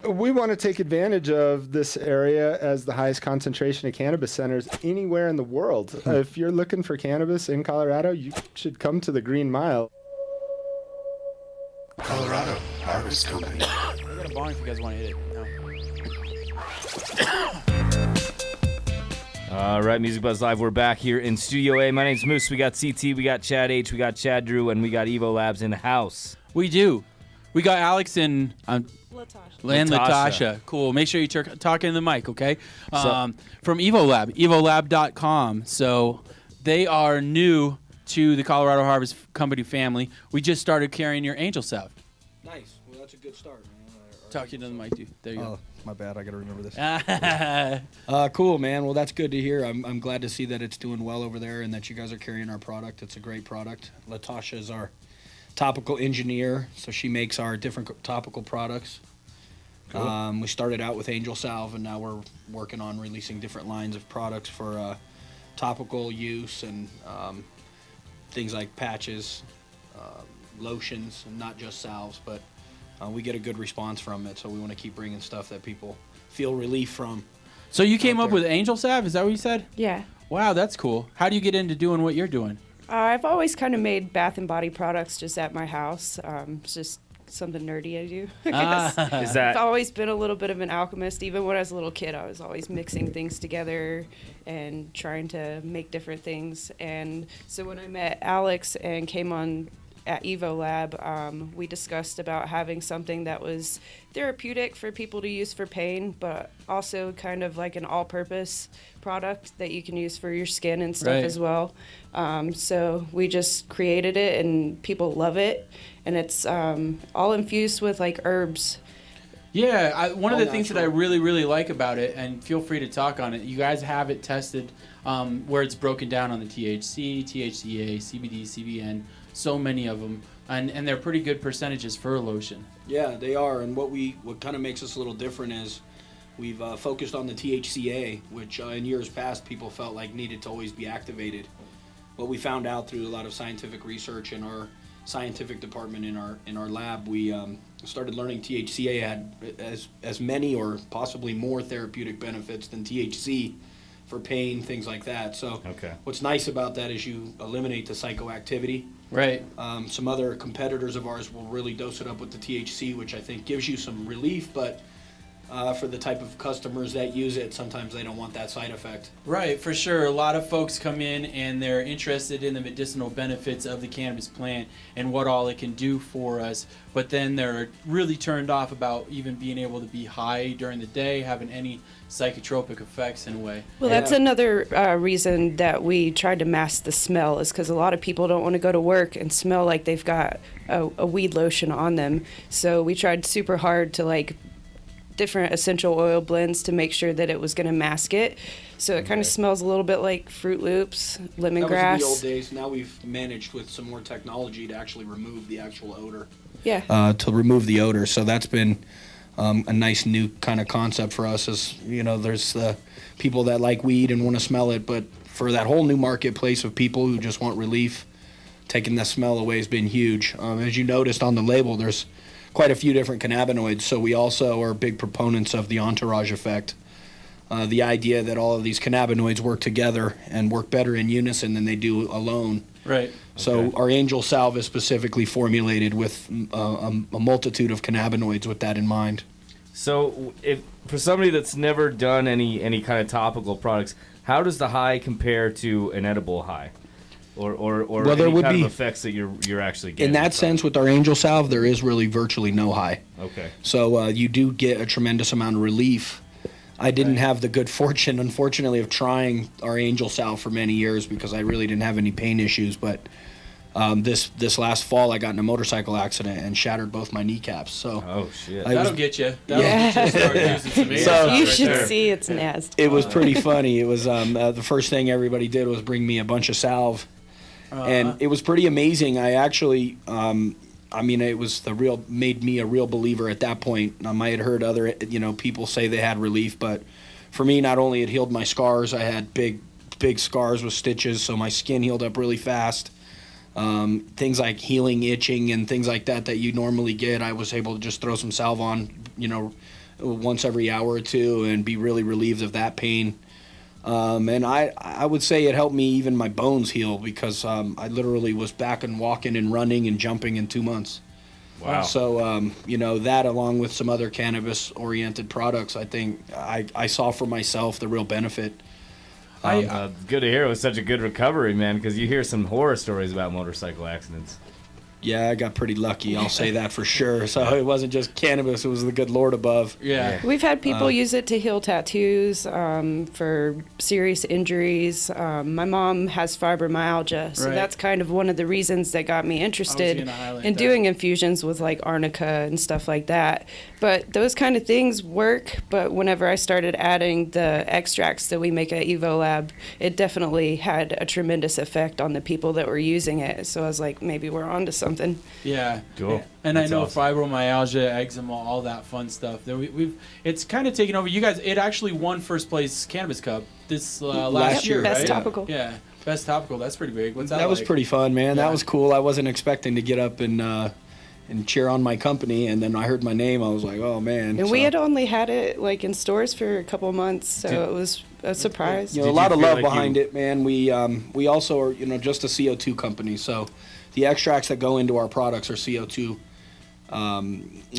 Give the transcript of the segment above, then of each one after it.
We want to take advantage of this area as the highest concentration of cannabis centers anywhere in the world. If you're looking for cannabis in Colorado, you should come to the Green Mile. Colorado Harvest Company. I got a bong if you guys want to hit it. All right, Music Buzz Live. We're back here in Studio A. My name's Moose. We got CT, we got Chad H, we got Chad Drew, and we got Evolabs in the house. We do. We got Alex and Latasha. Cool. Make sure you talk in the mic, okay? From Evolab, evolab.com. So they are new to the Colorado Harvest Company family. We just started carrying your Angel Salve. Nice. Well, that's a good start, man. Talk into the mic, dude. There you go. My bad. I got to remember this. Cool, man. Well, that's good to hear. I'm glad to see that it's doing well over there and that you guys are carrying our product. It's a great product. Latasha is our topical engineer, so she makes our different topical products. Cool. We started out with Angel Salve, and now we're working on releasing different lines of products for topical use and things like patches, lotions, and not just salves, but we get a good response from it, so we want to keep bringing stuff that people feel relief from. So you came up with Angel Salve? Is that what you said? Yeah. Wow, that's cool. How do you get into doing what you're doing? I've always kind of made bath and body products just at my house. It's just something nerdy I do. Is that? I've always been a little bit of an alchemist. Even when I was a little kid, I was always mixing things together and trying to make different things. And so when I met Alex and came on at Evolab, we discussed about having something that was therapeutic for people to use for pain, but also kind of like an all-purpose product that you can use for your skin and stuff as well. So we just created it, and people love it, and it's all infused with like herbs. Yeah, one of the things that I really, really like about it, and feel free to talk on it, you guys have it tested where it's broken down on the THC, THCA, CBD, CBN, so many of them, and they're pretty good percentages for a lotion. Yeah, they are, and what kind of makes us a little different is we've focused on the THCA, which in years past people felt like needed to always be activated. What we found out through a lot of scientific research in our scientific department in our lab, we started learning THCA had as many or possibly more therapeutic benefits than THC for pain, things like that. So what's nice about that is you eliminate the psychoactivity. Right. Some other competitors of ours will really dose it up with the THC, which I think gives you some relief, but for the type of customers that use it, sometimes they don't want that side effect. Right, for sure. A lot of folks come in and they're interested in the medicinal benefits of the cannabis plant and what all it can do for us, but then they're really turned off about even being able to be high during the day, having any psychotropic effects in a way. Well, that's another reason that we tried to mask the smell, is because a lot of people don't want to go to work and smell like they've got a weed lotion on them. So we tried super hard to like different essential oil blends to make sure that it was going to mask it. So it kind of smells a little bit like Fruit Loops, lemongrass. That was in the old days. Now we've managed with some more technology to actually remove the actual odor. Yeah. To remove the odor. So that's been a nice new kind of concept for us. As you know, there's people that like weed and want to smell it, but for that whole new marketplace of people who just want relief, taking the smell away has been huge. As you noticed on the label, there's quite a few different cannabinoids, so we also are big proponents of the entourage effect. The idea that all of these cannabinoids work together and work better in unison than they do alone. Right. So our Angel Salve is specifically formulated with a multitude of cannabinoids with that in mind. So if for somebody that's never done any kind of topical products, how does the high compare to an edible high? Or well, there any would kind be of effects that you're actually getting? In that sense, with our Angel Salve, there is really virtually no high. Okay. So you do get a tremendous amount of relief. I didn't have the good fortune, unfortunately, of trying our Angel Salve for many years because I really didn't have any pain issues. But this last fall, I got in a motorcycle accident and shattered both my kneecaps. So oh shit, that'll get you. Start using some So you should see it's nasty. It was pretty funny. It was the first thing everybody did was bring me a bunch of salve. And it was pretty amazing. I actually, it was made me a real believer at that point. I had heard other, people say they had relief, but for me, not only it healed my scars, I had big scars with stitches, so my skin healed up really fast. Things like healing itching and things like that you normally get, I was able to just throw some salve on, once every hour or two and be really relieved of that pain. And I would say it helped me even my bones heal because I literally was back and walking and running and jumping in 2 months. Wow. So, that along with some other cannabis-oriented products, I think I saw for myself the real benefit. Good to hear it was such a good recovery, man, because you hear some horror stories about motorcycle accidents. Yeah, I got pretty lucky. I'll say that for sure. So it wasn't just cannabis; it was the good Lord above. Yeah. We've had people use it to heal tattoos, for serious injuries. My mom has fibromyalgia, so Right. that's kind of one of the reasons that got me interested gonna highlight in that. doing infusions with like arnica and stuff like that. But those kind of things work. But whenever I started adding the extracts that we make at Evolab, it definitely had a tremendous effect on the people that were using it. So I was like, maybe we're onto something. Yeah. Cool. And I That's know awesome. fibromyalgia, eczema, all that fun stuff. That we've it's kind of taken over. You guys, it actually won first place Cannabis Cup this last year, Best right? topical. Yeah, best topical. That's pretty big. What's that? That was like? pretty fun, man. Yeah. That was cool. I wasn't expecting to get up and cheer on my company, and then I heard my name. I was like, oh man. And we So, had only had it like in stores for a couple months, so Did- it was a surprise. a Did lot you of feel love like behind you- it, man. We also are just a CO2 company, so the extracts that go into our products are CO2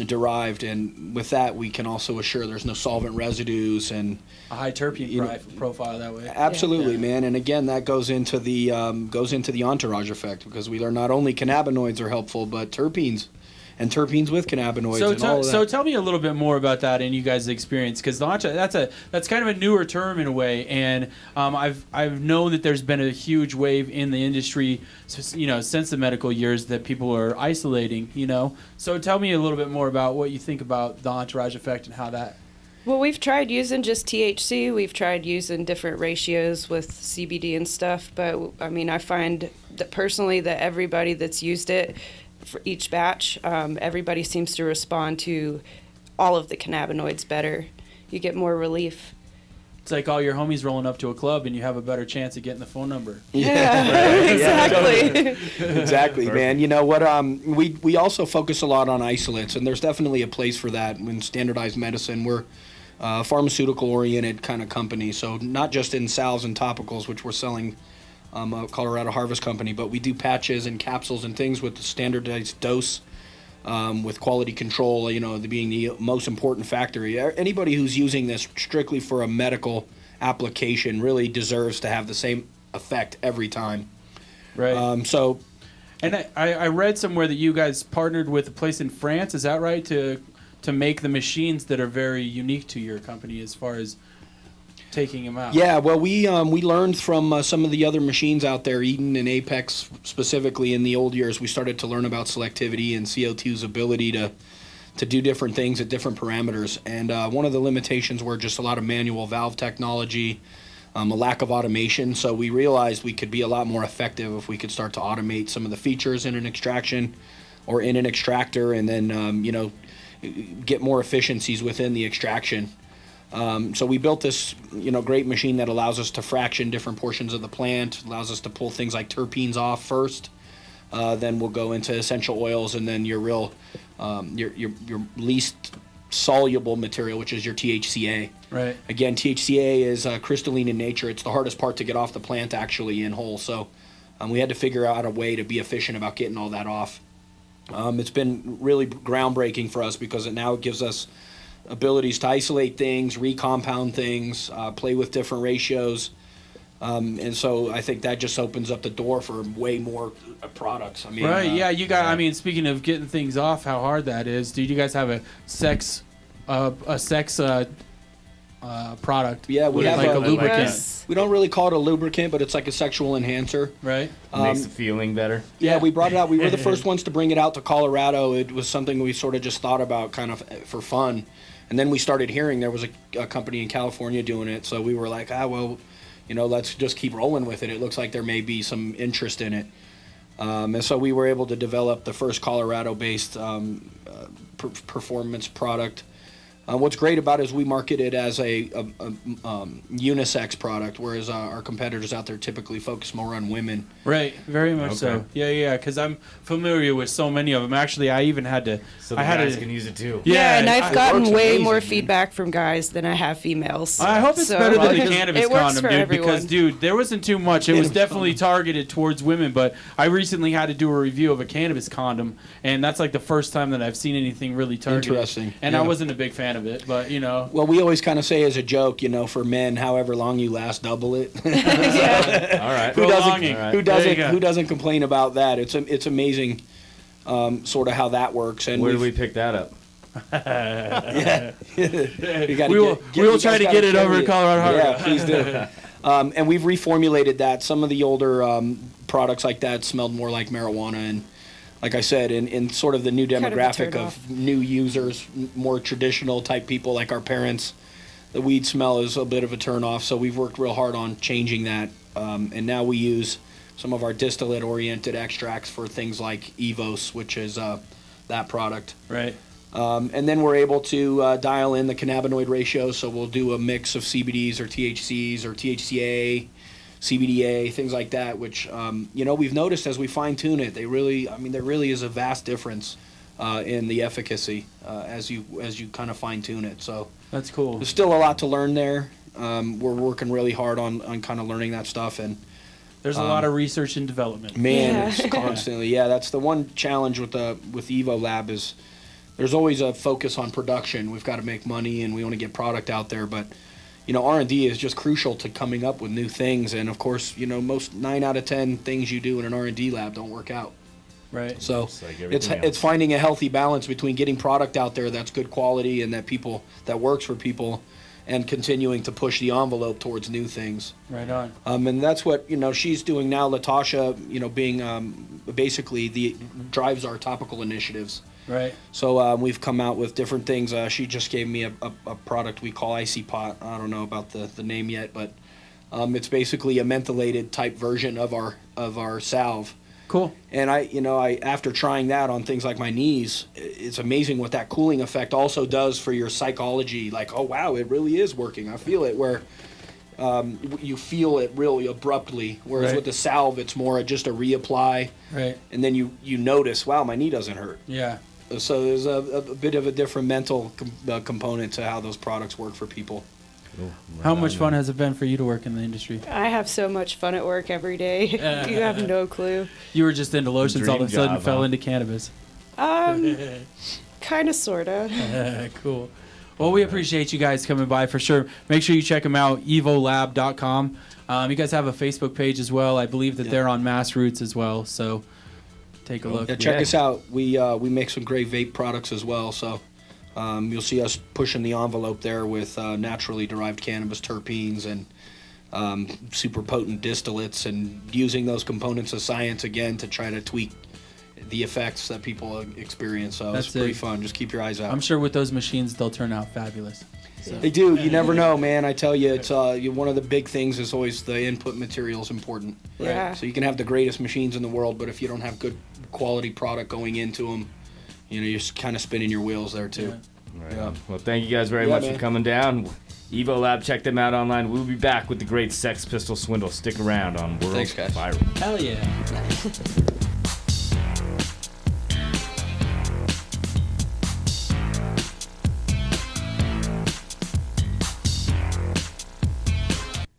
derived, and with that we can also assure there's no solvent residues and A high terpene You know- profile that way. absolutely, Yeah. man. And again, that goes into the entourage effect because we learn not only cannabinoids are helpful, but terpenes and terpenes with cannabinoids So, and all of that. so tell me a little bit more about that and you guys' experience, because that's kind of a newer term in a way, and I've known that there's been a huge wave in the industry, since the medical years that people are isolating. So tell me a little bit more about what you think about the entourage effect and how that. Well, we've tried using just THC. We've tried using different ratios with CBD and stuff. But I mean, I find that personally that everybody that's used it for each batch, everybody seems to respond to all of the cannabinoids better. You get more relief. It's like all your homies rolling up to a club and you have a better chance of getting the phone number. Yeah, exactly. Exactly, man. You know what? We also focus a lot on isolates, and there's definitely a place for that in standardized medicine. We're a pharmaceutical-oriented kind of company, so not just in salves and topicals, which we're selling a Colorado Harvest company, but we do patches and capsules and things with the standardized dose, with quality control, being the most important factor. Anybody who's using this strictly for a medical application really deserves to have the same effect every time. Right. And I read somewhere that you guys partnered with a place in France. Is that right? To make the machines that are very unique to your company as far as taking them out. Yeah, well, we learned from some of the other machines out there, Eden and Apex specifically in the old years. We started to learn about selectivity and CO2's ability to do different things at different parameters. And one of the limitations were just a lot of manual valve technology, a lack of automation. So we realized we could be a lot more effective if we could start to automate some of the features in an extraction or in an extractor, and then get more efficiencies within the extraction. So we built this, great machine that allows us to fraction different portions of the plant, allows us to pull things like terpenes off first. Then we'll go into essential oils, and then your least soluble material, which is your THCA. Right. Again, THCA is crystalline in nature. It's the hardest part to get off the plant actually in whole. So we had to figure out a way to be efficient about getting all that off. It's been really groundbreaking for us because it gives us abilities to isolate things, recompound things, play with different ratios. And so I think that just opens up the door for way more products. Right. Yeah. You got. I mean, speaking of getting things off, how hard that is. Do you guys have a sex product? Yeah, we with have like a a- lubricant. Yes. We don't really call it a lubricant, but it's like a sexual enhancer. Right. Makes the feeling better. Yeah, we brought it out. We were the first ones to bring it out to Colorado. It was something we sort of just thought about kind of for fun. And then we started hearing there was a company in California doing it. So we were like, let's just keep rolling with it. It looks like there may be some interest in it. And so we were able to develop the first Colorado-based performance product What's great about it is we market it as a unisex product, whereas our competitors out there typically focus more on women. Right, very much so. Yeah, because I'm familiar with so many of them. Actually, I even had to. So the I had guys to, can use it too. Yeah, and I've gotten works way amazing, more man. feedback from guys than I have females. I hope it's So- better than the Because cannabis it works condom, for dude. everyone. Because, dude, there wasn't too much. It was definitely targeted towards women. But I recently had to do a review of a cannabis condom, and that's like the first time that I've seen anything really targeted. Interesting. And Yeah. I wasn't a big fan of it, but you know. Well, we always kind of say as a joke, for men, however long you last, double it. Yeah. All right. Prolonging. Who There you go. doesn't complain about that? It's amazing, sort of how that works. And Where do we pick that up? We will try to get it over to Colorado Harbor. Yeah, please do. And we've reformulated that. Some of the older products like that smelled more like marijuana, and like I said, in sort of the new Kind of a demographic turn of new users, more traditional type people like our parents, the weed smell is a bit of a turnoff. So we've worked real hard on changing that, and now we use some of our distillate-oriented extracts for things like Evos, which is that product. Right. And then we're able to dial in the cannabinoid ratio, so we'll do a mix of CBDs or THCs or THCA, CBDA, things like that, which, we've noticed as we fine-tune it, there really is a vast difference in the efficacy as you kind of fine-tune it. So That's cool. there's still a lot to learn there. We're working really hard on kind of learning that stuff, and There's a lot of research and development. man, Yeah. it's constantly. Yeah, that's the one challenge with Evolab is there's always a focus on production. We've got to make money and we want to get product out there, but R&D is just crucial to coming up with new things. And of course, most 9 out of 10 things you do in an R&D lab don't work out. Right. So Just like everything else. it's finding a healthy balance between getting product out there that's good quality and that works for people, and continuing to push the envelope towards new things. Right on. And that's what she's doing now. Latasha, being basically drives our topical initiatives. Right. So we've come out with different things. She just gave me a product we call Icy Pot. I don't know about the name yet, but it's basically a mentholated type version of our salve. Cool. And I after trying that on things like my knees, it's amazing what that cooling effect also does for your psychology. Like, oh wow, it really is working. I feel it. Where you feel it really abruptly, whereas Right. with the salve, it's more just a reapply, Right. and then you notice, wow, my knee doesn't hurt. Yeah. So there's a bit of a different mental component to how those products work for people. How much fun has it been for you to work in the industry? I have so much fun at work every day. You have no clue. You were just into lotions, all of a Dream sudden job, fell huh? into cannabis. Kind of, sort of. Cool. Well, we appreciate you guys coming by for sure. Make sure you check them out, evolab.com. You guys have a Facebook page as well. I believe that they're on Mass Roots as well, so take a look. Yeah, check Yeah. us out. We make some great vape products as well. So you'll see us pushing the envelope there with naturally derived cannabis terpenes and super potent distillates, and using those components of science again to try to tweak the effects that people experience. So That's it's pretty it. fun. Just keep your eyes out. I'm sure with those machines, they'll turn out fabulous. So. They do. You never know, man. I tell you, it's one of the big things is always the input material is important. Yeah. So you can have the greatest machines in the world, but if you don't have good quality product going into them, you're just kind of spinning your wheels there too. Right Yeah. on. Well, thank you guys very Yeah, much man. for coming down. Evolab, check them out online. We'll be back with the great Sex Pistol Swindle. Stick around on World Thanks, guys. Viral. Hell yeah.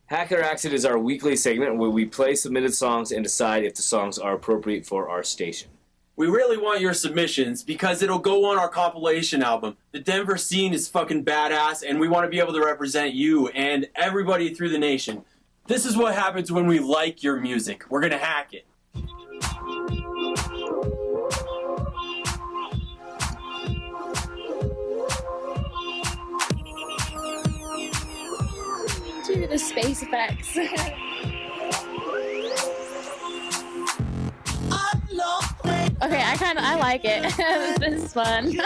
Hack or Accident is our weekly segment where we play submitted songs and decide if the songs are appropriate for our station. We really want your submissions because it'll go on our compilation album. The Denver scene is fucking badass, and we want to be able to represent you and everybody through the nation. This is what happens when we like your music. We're gonna hack it. To the space effects. Okay, I like it. This is fun.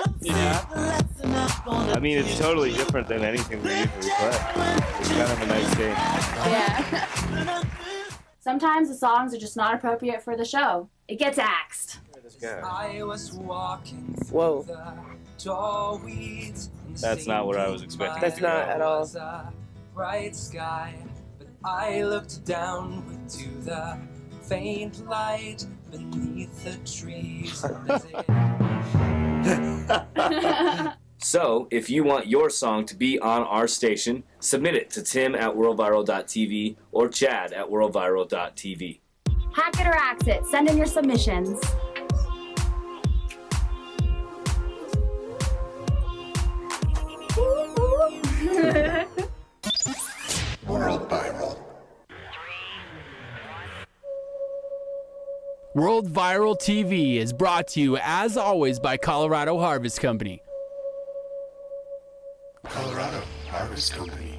I mean, it's totally different than anything we usually play. It's kind of a nice thing. Yeah. Sometimes the songs are just not appropriate for the show. It gets axed. This guy. I was walking Whoa. through the tall weeds. That's not what I was expecting. That's not at all. Bright sky, but I looked down to the faint light beneath the trees. So, if you want your song to be on our station, submit it to tim@worldviral.tv or chad@worldviral.tv. Hack it or axe it. Send in your submissions. World Viral. World Viral TV is brought to you, as always, by Colorado Harvest Company. Colorado Harvest Company.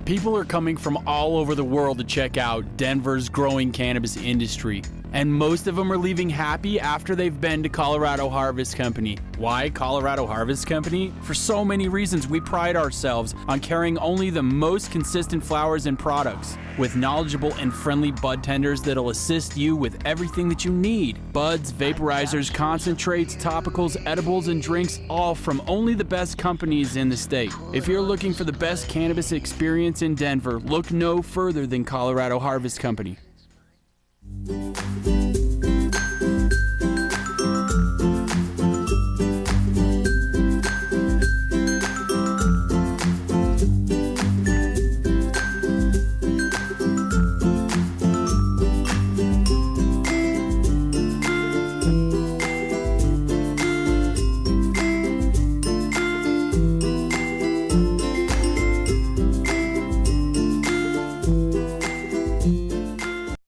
People are coming from all over the world to check out Denver's growing cannabis industry. And most of them are leaving happy after they've been to Colorado Harvest Company. Why Colorado Harvest Company? For so many reasons. We pride ourselves on carrying only the most consistent flowers and products, with knowledgeable and friendly bud tenders that'll assist you with everything that you need. Buds, vaporizers, concentrates, topicals, edibles, and drinks, all from only the best companies in the state. If you're looking for the best cannabis experience in Denver, look no further than Colorado Harvest Company.